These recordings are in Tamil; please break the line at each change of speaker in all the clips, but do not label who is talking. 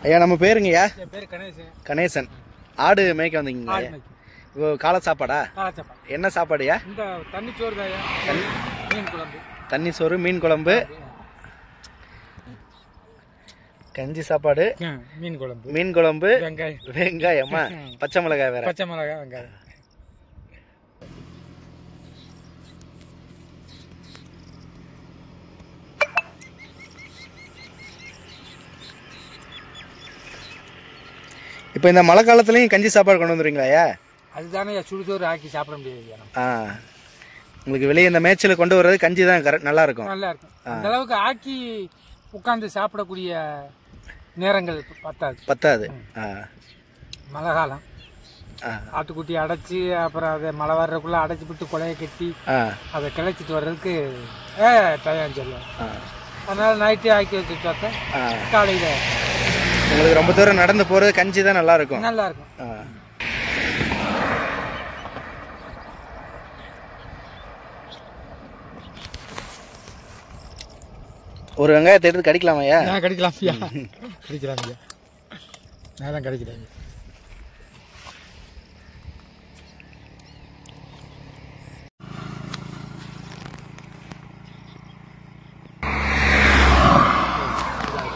ஐயா நம்ம பேருங்கய்யா?
என் பேர் கணேசன்.
கணேசன். ஆடு மேய்க்க வந்தீங்களா? இப்போ காலை சாப்பாடா? என்ன சாப்பாடுயா?
இந்த தண்ணி சோறு தாயா, மீன் குழம்பு.
தண்ணி சோறு, மீன் குழம்பு, கஞ்சி சாப்பாடு,
மீன் குழம்பு,
மீன் குழம்பு,
வெங்காயம்,
வெங்காயமா, பச்சை மிளகாய் வேற.
பச்சை மிளகாய், வெங்காயம்.
இப்போ இந்த மழை காலத்துலயும் கஞ்சி சாப்பாடு கொண்டு வந்துருவீங்களா?
அதுதானே சுடுசோறு ஆக்கி சாப்பிட முடியாது.
உங்களுக்கு வெளியே இந்த மேய்ச்சல் கொண்டு வர்றது கஞ்சி தான் நல்லா இருக்கும்.
நல்லா இருக்கும். அந்த அளவுக்கு ஆக்கி உட்காந்து சாப்பிடக்கூடிய நேரங்கள் பத்தாது. மழை காலம் ஆட்டுக்குட்டி அடைச்சி அப்புறம் அதை மழை வர்றதுக்குள்ள அடைச்சி விட்டு கொலையை கட்டி அதை கிளச்சிட்டு வர்றதுக்கு டயம் சொல்லும். அதனால நைட்டு ஆக்கி வச்சு பார்த்தா காலையில்
உங்களுக்கு ரொம்ப தூரம் நடந்து போறது கஞ்சி தான் நல்லா இருக்கும்.
நல்லா இருக்கும்.
ஒரு வெங்காயத்தை எடுத்து கடிக்கலாமையா?
கடிக்கலாம், கடிக்கிறாங்க. நான் தான் கடிக்கிறேன்.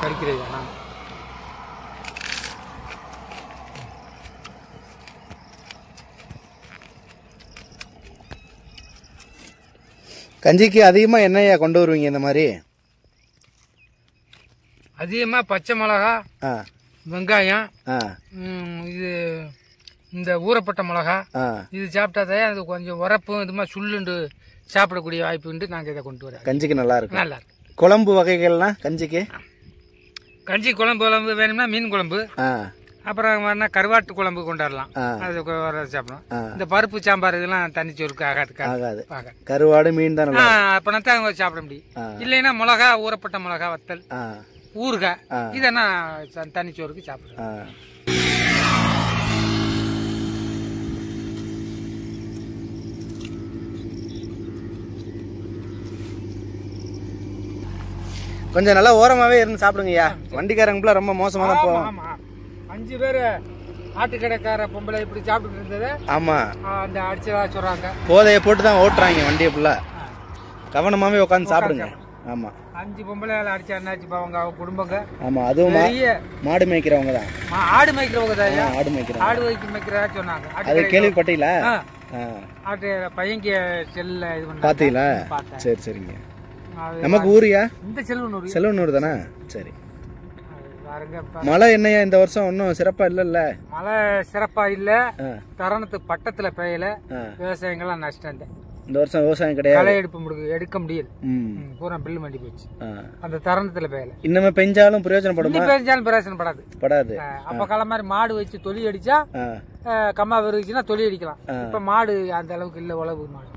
கடிக்கிறேன்.
கஞ்சிக்கு அதிகமா என்னையா கொண்டு வருவீங்க? இந்த மாதிரி
அதிகமா பச்சை மிளகா, வெங்காயம், இது இந்த ஊறப்பட்ட மிளகா, இது சாப்பிட்டாதான் அது கொஞ்சம் உரப்பும் இது மாதிரி சுள்ளுண்டு சாப்பிடக்கூடிய வாய்ப்பு உண்டு. நாங்கள் இதை கொண்டு வரோம்.
கஞ்சிக்கு நல்லா இருக்கும்.
நல்லா இருக்கும்.
குழம்பு வகைகள்லாம் கஞ்சிக்கு?
கஞ்சி குழம்பு வேணும்னா மீன் குழம்பு, அப்புறம் வேணா கருவாட்டு குழம்பு கொண்டாடலாம். அது சாப்பிடலாம். இந்த பருப்பு சாம்பார் இதெல்லாம் தண்ணி சோறுக்கு ஆகாது.
கருவாடு மீன் தான்
அப்பதான் சாப்பிட முடியும். இல்லைன்னா மிளகா, ஊறப்பட்ட மிளகா வத்தல், ஊறுகாய், இதெல்லாம் தண்ணி சோறுக்கு சாப்பிடலாம்.
கொஞ்சம் நல்லா ஓரமாவே இருந்து சாப்பிடுங்கய்யா. வண்டிக்காரங்க ரொம்ப மோசமா தான் போவோம்.
5 பேரு ஆட்டுக்கடைக்கார பொம்பளை இப்படி சாப்பிட்டு இருந்தது.
ஆமா,
அந்த அடிச்சதா சொல்றாங்க.
போதைய போட்டு தான் ஓட்டுறாங்க வண்டியை ஃபுல்லா. கவனமாவே உட்காந்து சாப்பிடுங்க. ஆமா, 5
பொம்பளை அடிச்சா என்னாச்சு அவங்க குடும்பங்க.
ஆமா, அதுவும் மாடு மேய்க்கிறவங்க தான்.
ஆடு மேய்க்கிறவங்க தான்.
ஆடு மேய்க்கிறவங்க,
ஆடு மேய்க்கிறா சொன்னாங்க.
அது கேள்விப்பட்டீங்களா?
ஆட்டு பையங்க செல்ல இது பண்ண
பாத்தீங்களா? சரி சரிங்க. நமக்கு ஊரியா? இந்த செல்வனூர் தானே? சரி. மழை என்னையா இந்த வருஷம் ஒன்னும் சிறப்பா இல்ல?
மழை சிறப்பா இல்ல. தருணத்துக்கு பட்டத்துல பெய்யல. விவசாயங்கள்லாம் நஷ்டம்.
இந்த வருஷம் விவசாயம் கிடையாது.
களை எடுக்க முடியல. பூரா பில்லு மண்டி போச்சு. அந்த தருணத்துல பெய்யல.
இன்னுமே பெஞ்சாலும் பிரயோஜனப்படுமா?
பெஞ்சாலும் பிரயோஜனப்படாது. அப்ப கால மாதிரி மாடு வச்சு தொலி அடிச்சா கம்மா விருச்சுன்னா தொலி அடிக்கலாம். இப்ப மாடு அந்த அளவுக்கு இல்ல. உழவு மாடு.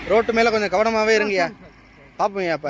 ரோட்டு மேல கொஞ்சம் கவனமாவே இருங்கய்யா. பாப்போம் அப்ப.